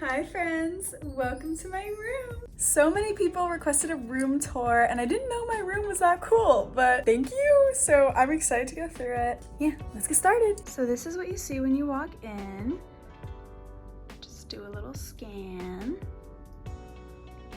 Hi friends, welcome to my room. So many people requested a room tour and I didn't know my room was that cool, but thank you. So I'm excited to go through it. Yeah, let's get started. So this is what you see when you walk in. Just do a little scan.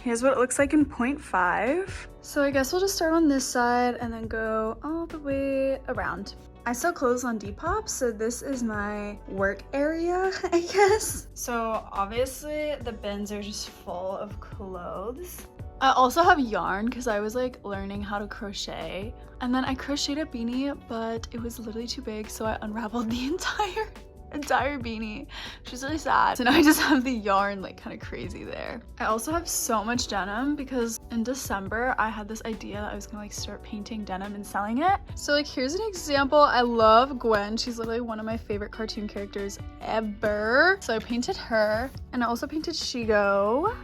Here's what it looks like in 0.5. So I guess we'll just start on this side and then go all the way around. I sell clothes on Depop, so this is my work area, I guess. So obviously the bins are just full of clothes. I also have yarn because I was like learning how to crochet. And then I crocheted a beanie, but it was literally too big, so I unraveled the entire beanie, which is really sad. So now I just have the yarn like kind of crazy there. I also have so much denim because in December I had this idea that I was gonna like start painting denim and selling it. So like here's an example. I love Gwen. She's literally one of my favorite cartoon characters ever. So I painted her and I also painted Shigo.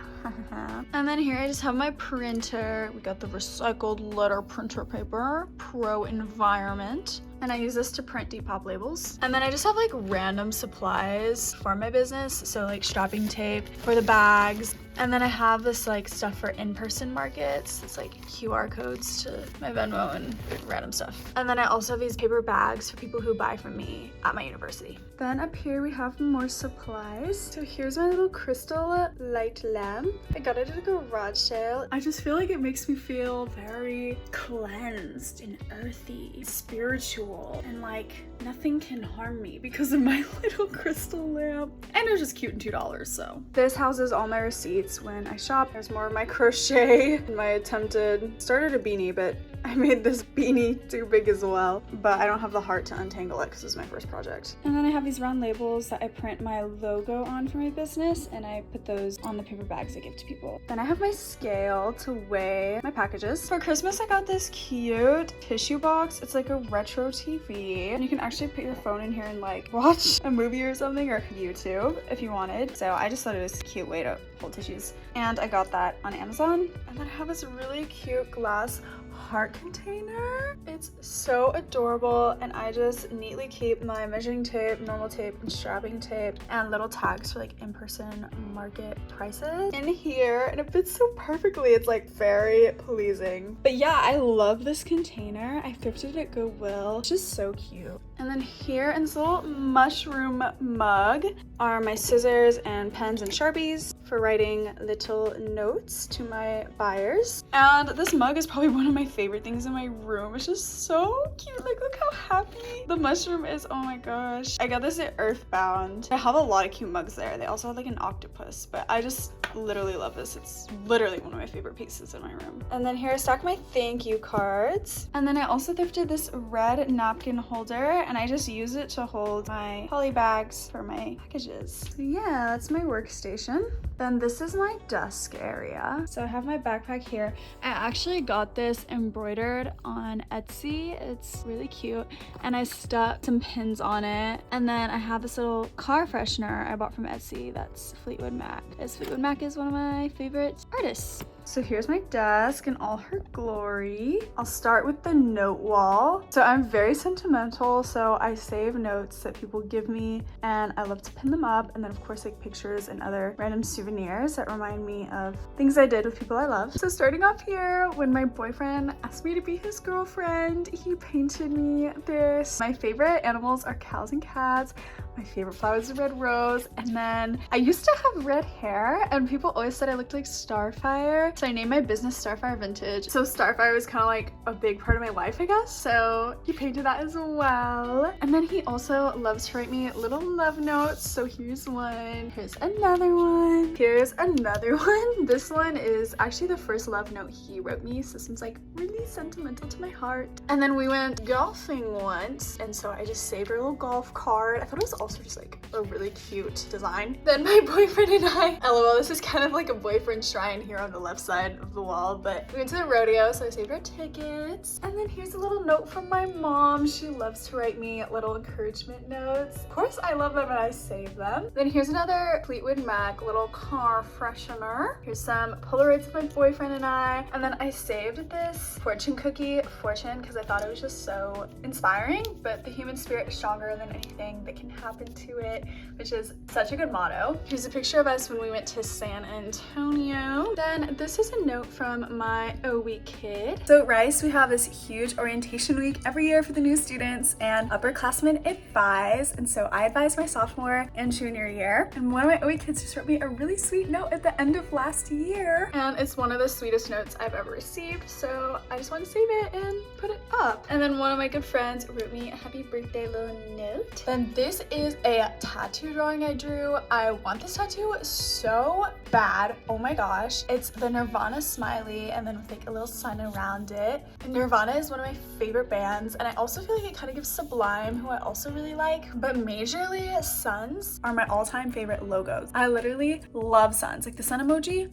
And then here I just have my printer. We got the recycled letter printer paper, Pro Environment. And I use this to print Depop labels. And then I just have like random supplies for my business. So like strapping tape for the bags. And then I have this like stuff for in-person markets. It's like QR codes to my Venmo and random stuff. And then I also have these paper bags for people who buy from me at my university. Then up here we have more supplies. So here's my little crystal light lamp. I got it at a garage sale. I just feel like it makes me feel very cleansed and earthy, spiritual, and like nothing can harm me because of my little crystal lamp. And it was just cute and $2, so. This houses all my receipts when I shop. There's more of my crochet and my started a beanie, but I made this beanie too big as well, but I don't have the heart to untangle it because it's my first project. And then I have these round labels that I print my logo on for my business, and I put those on the paper bags I give to people. Then I have my scale to weigh my packages. For Christmas, I got this cute tissue box. It's like a retro TV, and you can actually put your phone in here and like watch a movie or something, or YouTube if you wanted. So I just thought it was a cute way to hold tissues. And I got that on Amazon. And then I have this really cute glass heart container. It's so adorable, and I just neatly keep my measuring tape, normal tape, and strapping tape, and little tags for like in-person market prices in here, and it fits so perfectly. It's like very pleasing. But yeah, I love this container. I thrifted it at Goodwill. It's just so cute. And then here in this little mushroom mug are my scissors and pens and Sharpies for writing little notes to my buyers. And this mug is probably one of my favorite things in my room. It's just so cute. Like, look how happy the mushroom is. Oh my gosh. I got this at Earthbound. I have a lot of cute mugs there. They also have like an octopus, but I just literally love this. It's literally one of my favorite pieces in my room. And then here I stack my thank you cards. And then I also thrifted this red napkin holder, and I just use it to hold my poly bags for my packages. So yeah, that's my workstation. Then this is my desk area. So I have my backpack here. I actually got this embroidered on Etsy. It's really cute. And I stuck some pins on it. And then I have this little car freshener I bought from Etsy. That's Fleetwood Mac. Fleetwood Mac is one of my favorite artists. So here's my desk in all her glory. I'll start with the note wall. So I'm very sentimental, so I save notes that people give me, and I love to pin them up, and then of course like pictures and other random souvenirs that remind me of things I did with people I love. So starting off here, when my boyfriend asked me to be his girlfriend, he painted me this. My favorite animals are cows and cats. My favorite flower is a red rose, and then I used to have red hair, and people always said I looked like Starfire, so I named my business Starfire Vintage. So Starfire was kind of like a big part of my life, I guess, so he painted that as well. And then he also loves to write me little love notes, so here's one, here's another one, here's another one. This one is actually the first love note he wrote me, so this one's like really sentimental to my heart. And then we went golfing once, and so I just saved our little golf cart. I thought it was also just like a really cute design. Then my boyfriend and I, LOL, this is kind of like a boyfriend shrine here on the left side of the wall, but we went to the rodeo, so I saved our tickets. And then here's a little note from my mom. She loves to write me little encouragement notes. Of course I love them and I save them. Then here's another Fleetwood Mac little car freshener. Here's some Polaroids of my boyfriend and I. And then I saved this fortune cookie, Fortune, because I thought it was just so inspiring, but the human spirit is stronger than anything that can happen tap into it, which is such a good motto. Here's a picture of us when we went to San Antonio. Then this is a note from my OE kid. So at Rice, we have this huge orientation week every year for the new students and upperclassmen advise. And so I advised my sophomore and junior year. And one of my OE kids just wrote me a really sweet note at the end of last year. And it's one of the sweetest notes I've ever received. So I just wanted to save it and put it up. And then one of my good friends wrote me a happy birthday little note. Then this is a tattoo drawing I drew. I want this tattoo so bad. Oh my gosh. It's the Nirvana smiley and then with like a little sun around it. And Nirvana is one of my favorite bands, and I also feel like it kind of gives Sublime, who I also really like, but majorly suns are my all-time favorite logos. I literally love suns, like the sun emoji.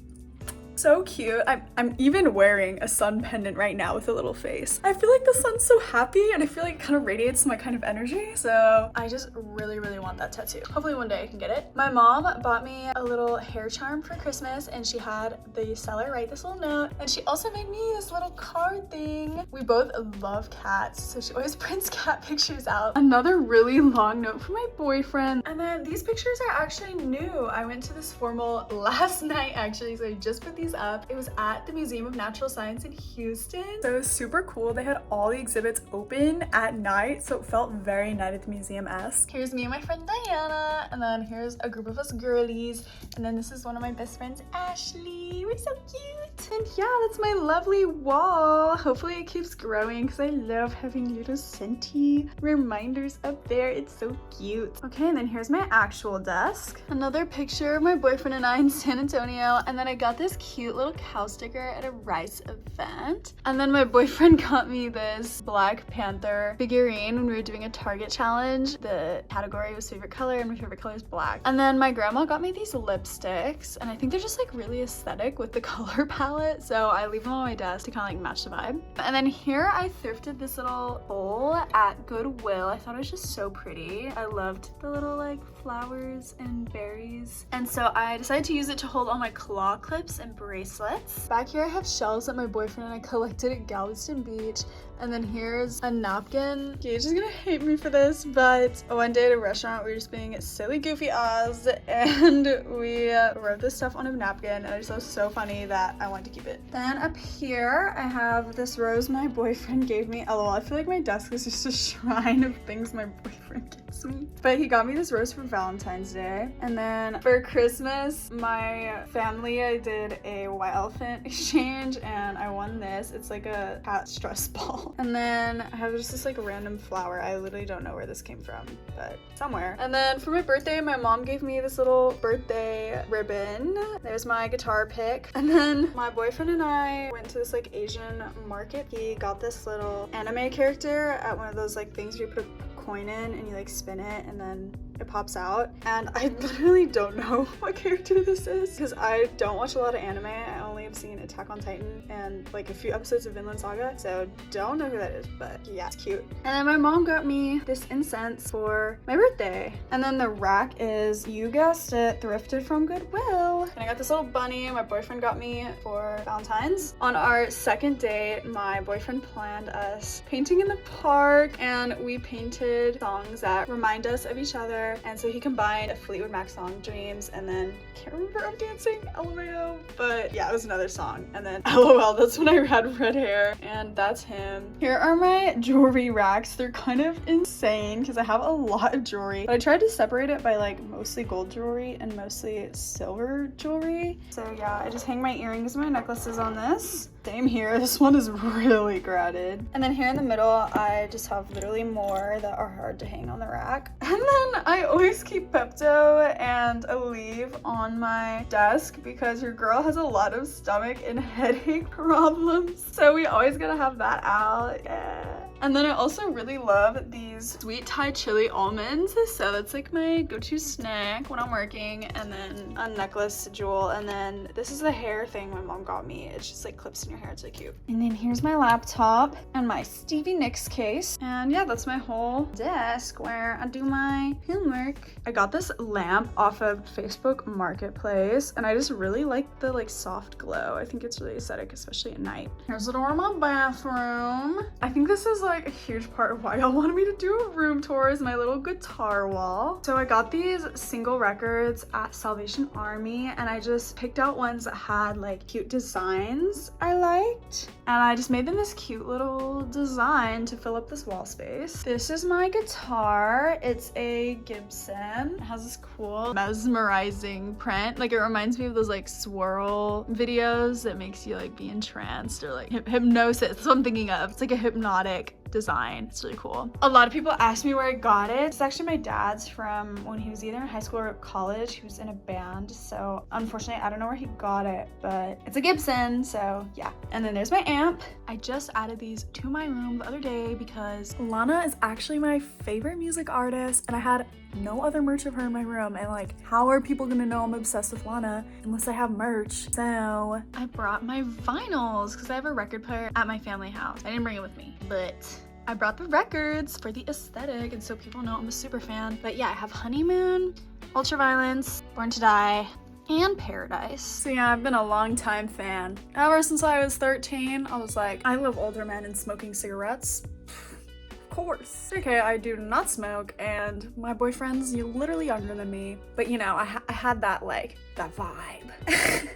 So cute. I'm even wearing a sun pendant right now with a little face. I feel like the sun's so happy and I feel like it kind of radiates my kind of energy. So I just really want that tattoo. Hopefully one day I can get it. My mom bought me a little hair charm for Christmas and she had the seller write this little note, and she also made me this little card thing. We both love cats, so she always prints cat pictures out. Another really long note from my boyfriend. And then these pictures are actually new. I went to this formal last night actually, so I just put these up. It was at the Museum of Natural Science in Houston. So it was super cool. They had all the exhibits open at night, so it felt very Night at the Museum-esque. Here's me and my friend Diana, and then here's a group of us girlies, and then this is one of my best friends, Ashley. We're so cute. And yeah, that's my lovely wall. Hopefully it keeps growing because I love having little scenty reminders up there. It's so cute. Okay, and then here's my actual desk. Another picture of my boyfriend and I in San Antonio, and then I got this cute little cow sticker at a Rice event. And then my boyfriend got me this Black Panther figurine when we were doing a Target challenge. The category was favorite color and my favorite color is black. And then my grandma got me these lipsticks, and I think they're just like really aesthetic with the color palette, so I leave them on my desk to kind of like match the vibe. And then here I thrifted this little bowl at Goodwill. I thought it was just so pretty. I loved the little like flowers and berries, and so I decided to use it to hold all my claw clips and bracelets. Back here I have shells that my boyfriend and I collected at Galveston Beach. And then here's a napkin. Gage is gonna hate me for this, but one day at a restaurant we were just being silly goofy Oz and we wrote this stuff on a napkin, and I just thought it was so funny that I wanted to keep it. Then up here I have this rose my boyfriend gave me. LOL, I feel like my desk is just a shrine of things my boyfriend gives me. But he got me this rose for Valentine's Day. And then for Christmas, my family, I did a white elephant exchange and I won this. It's like a cat stress ball. And then I have just this like random flower. I literally don't know where this came from, but somewhere. And then for my birthday, my mom gave me this little birthday ribbon. There's my guitar pick. And then my boyfriend and I went to this like Asian market. He got this little anime character at one of those like things where you put a coin in and you like spin it and then it pops out. And I literally don't know what character this is because I don't watch a lot of anime. I only have seen Attack on Titan and like a few episodes of Vinland Saga, so don't know who that is, but yeah, it's cute. And then my mom got me this incense for my birthday. And then the rack is, you guessed it, thrifted from Goodwill. And I got this little bunny my boyfriend got me for Valentine's. On our second date, my boyfriend planned us painting in the park, and we painted songs that remind us of each other. And so he combined a Fleetwood Mac song, Dreams, and then can't remember I'm dancing, LOL, but yeah, it was another song. And then LOL, that's when I had red hair, and that's him. Here are my jewelry racks. They're kind of insane because I have a lot of jewelry, but I tried to separate it by like mostly gold jewelry and mostly silver jewelry. So yeah, I just hang my earrings and my necklaces on this. Same here, this one is really crowded. And then here in the middle, I just have literally more that are hard to hang on the rack. And then I always keep Pepto and Aleve on my desk because your girl has a lot of stomach and headache problems. So we always gotta have that out, yeah. And then I also really love these sweet Thai chili almonds. So that's like my go-to snack when I'm working. And then a necklace jewel. And then this is the hair thing my mom got me. It just like clips to in your hair. It's really cute. And then here's my laptop and my Stevie Nicks case. And yeah, that's my whole desk where I do my homework. I got this lamp off of Facebook Marketplace and I just really like the like soft glow. I think it's really aesthetic, especially at night. Here's the door of my bathroom. I think this is like a huge part of why y'all wanted me to do a room tour, is my little guitar wall. So I got these single records at Salvation Army and I just picked out ones that had like cute designs I liked. And I just made them this cute little design to fill up this wall space. This is my guitar. It's a Gibson. It has this cool mesmerizing print. Like it reminds me of those like swirl videos that makes you like be entranced, or like hypnosis. That's what I'm thinking of. It's like a hypnotic design. It's really cool. A lot of people ask me where I got it. It's actually my dad's from when he was either in high school or college. He was in a band, so unfortunately I don't know where he got it, but it's a Gibson, so yeah. And then there's my amp. I just added these to my room the other day because Lana is actually my favorite music artist and I had no other merch of her in my room, and like, how are people gonna know I'm obsessed with Lana unless I have merch? So I brought my vinyls because I have a record player at my family house. I didn't bring it with me, but I brought the records for the aesthetic and so people know I'm a super fan. But yeah, I have Honeymoon, Ultraviolence, Born to Die, and Paradise. So yeah, I've been a long time fan. Ever since I was 13, I was like, I love older men and smoking cigarettes. Of course. Okay, I do not smoke and my boyfriend's literally younger than me. But you know, I had that like, that vibe.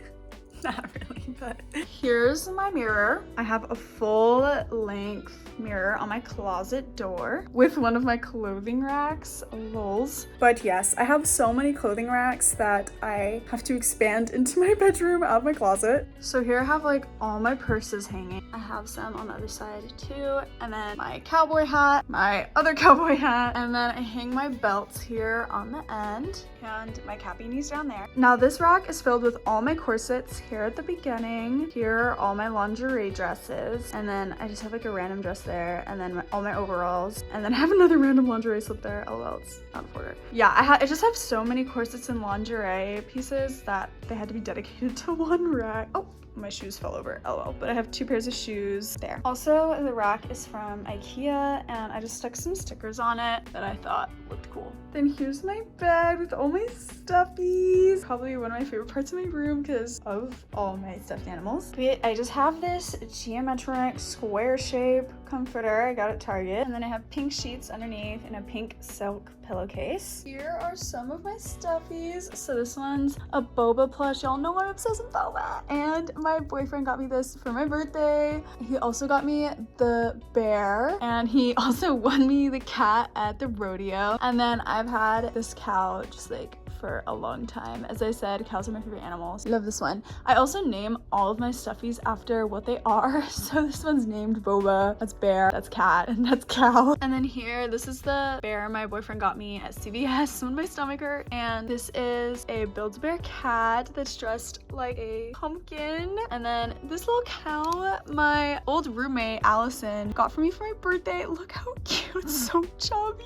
Not really, but here's my mirror. I have a full length mirror on my closet door with one of my clothing racks, lols. But yes, I have so many clothing racks that I have to expand into my bedroom out of my closet. So here I have like all my purses hanging. I have some on the other side too, and then my cowboy hat, my other cowboy hat, and then I hang my belts here on the end, and my cat beanie's down there. Now this rack is filled with all my corsets here at the beginning. Here are all my lingerie dresses, and then I just have like a random dress there, and then all my overalls, and then I have another random lingerie slip there. LOL, it's out of order. Yeah, I just have so many corsets and lingerie pieces that they had to be dedicated to one rack. Oh, my shoes fell over, LOL, but I have 2 pairs of shoes there. Also, the rack is from IKEA and I just stuck some stickers on it that I thought looked cool. Then here's my bed with all my stuffies. Probably one of my favorite parts of my room because of all my stuffed animals. I just have this geometric square shape comforter I got at Target, and then I have pink sheets underneath and a pink silk pillowcase. Here are some of my stuffies. So this one's a boba plush. Y'all know I'm obsessed with boba. And my boyfriend got me this for my birthday. He also got me the bear, and he also won me the cat at the rodeo. And then I've had this cow just like for a long time. As I said, cows are my favorite animals. Love this one. I also name all of my stuffies after what they are. So this one's named Boba, that's bear, that's cat, and that's cow. And then here, this is the bear my boyfriend got me at CVS when my stomach hurt. And this is a Build-A-Bear cat that's dressed like a pumpkin. And then this little cow my old roommate Allison got for me for my birthday. Look how cute, it's so chubby.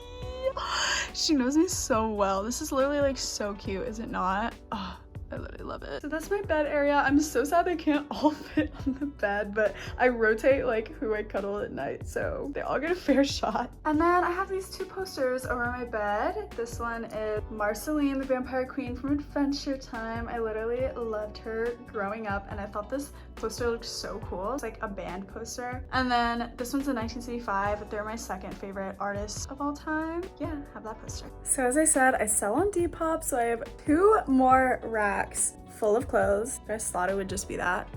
She knows me so well. This is literally like so cute, is it not? Oh, I literally love it. So that's my bed area. I'm so sad they can't all fit on the bed, but I rotate like who I cuddle at night, so they all get a fair shot. And then I have these 2 posters over my bed. This one is Marceline, the Vampire Queen from Adventure Time. I literally loved her growing up, and I thought this poster looked so cool. It's like a band poster. And then this one's a 1975. They're my second favorite artists of all time. Yeah, have that poster. So as I said, I sell on Depop, so I have 2 more racks full of clothes. I just thought it would just be that.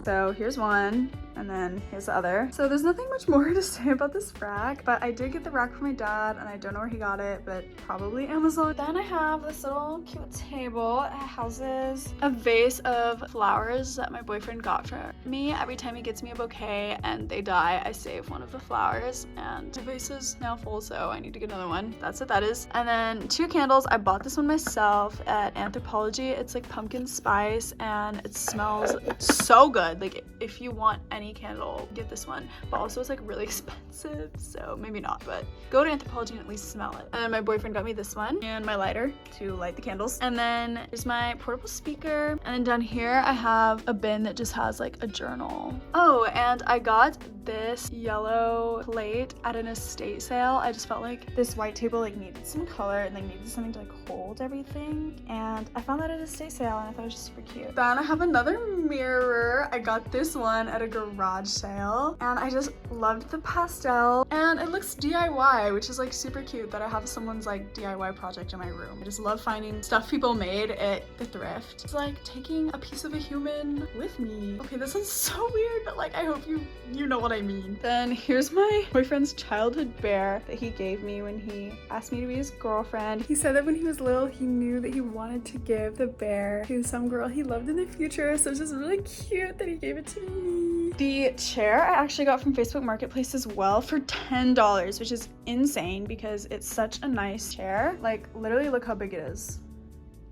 So here's one, and then here's the other. So there's nothing much more to say about this rack, but I did get the rack from my dad, and I don't know where he got it, but probably Amazon. Then I have this little cute table. It houses a vase of flowers that my boyfriend got for me. Every time he gets me a bouquet and they die, I save one of the flowers, and the vase is now full, so I need to get another one. That's what that is. And then 2 candles. I bought this one myself at Anthropologie. It's like pumpkin spice, and it smells so good. Like if you want any any candle, get this one. But also it's like really expensive, so maybe not, but go to Anthropologie and at least smell it. And my boyfriend got me this one and my lighter to light the candles. And then there's my portable speaker. And then down here I have a bin that just has like a journal. Oh, and I got this yellow plate at an estate sale. I just felt like this white table like needed some color and like needed something to like hold everything, and I found that at a estate sale and I thought it was just super cute. Then I have another mirror. I got this one at a garage sale and I just loved the pastel, and it looks DIY, which is like super cute that I have someone's like DIY project in my room. I just love finding stuff people made at the thrift. It's like taking a piece of a human with me. Okay, this is so weird, but like I hope you know what I mean. Then here's my boyfriend's childhood bear that he gave me when he asked me to be his girlfriend. He said that when he was little, he knew that he wanted to give the bear to some girl he loved in the future, so it's just really cute that he gave it to me. The chair I actually got from Facebook Marketplace as well for $10, which is insane because it's such a nice chair. Like literally look how big it is.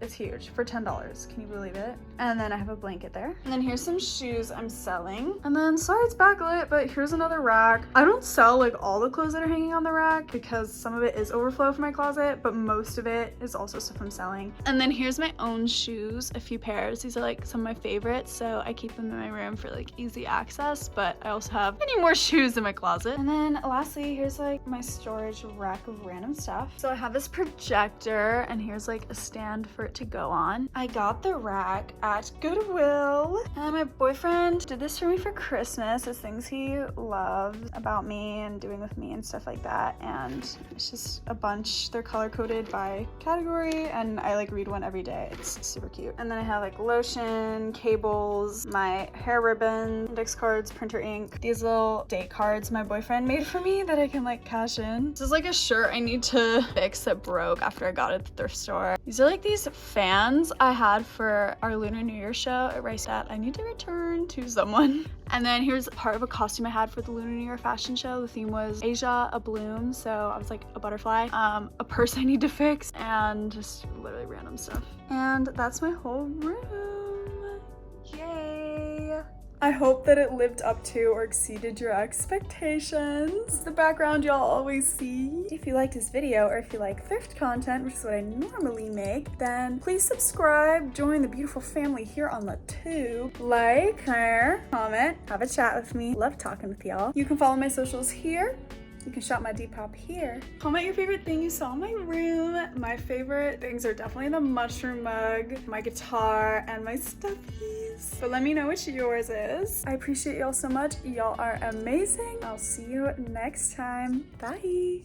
It's huge for $10. Can you believe it? And then I have a blanket there. And then here's some shoes I'm selling. And then, sorry it's backlit, but here's another rack. I don't sell like all the clothes that are hanging on the rack because some of it is overflow from my closet, but most of it is also stuff I'm selling. And then here's my own shoes, a few pairs. These are like some of my favorites, so I keep them in my room for like easy access, but I also have many more shoes in my closet. And then lastly, here's like my storage rack of random stuff. So I have this projector and here's like a stand for it to go on. I got the rack at Goodwill, and my boyfriend did this for me for Christmas. It's things he loved about me and doing with me and stuff like that, and it's just a bunch. They're color coded by category and I like read one every day. It's super cute. And then I have like lotion, cables, my hair ribbon, index cards, printer ink, these little date cards my boyfriend made for me that I can like cash in. This is like a shirt I need to fix that broke after I got it at the thrift store. These are like these fans I had for our Lunar New Year show at Rice that I need to return to someone. And then here's part of a costume I had for the Lunar New Year fashion show. The theme was Asia, a bloom, so I was like a butterfly, a purse I need to fix, and just literally random stuff. And that's my whole room. Yay! I hope that it lived up to or exceeded your expectations. The background y'all always see. If you liked this video or if you like thrift content, which is what I normally make, then please subscribe, join the beautiful family here on the tube, like, share, comment, have a chat with me. Love talking with y'all. You can follow my socials here. You can shop my Depop here. Comment your favorite thing you saw in my room. My favorite things are definitely the mushroom mug, my guitar, and my stuffies. But let me know what yours is. I appreciate y'all so much. Y'all are amazing. I'll see you next time. Bye.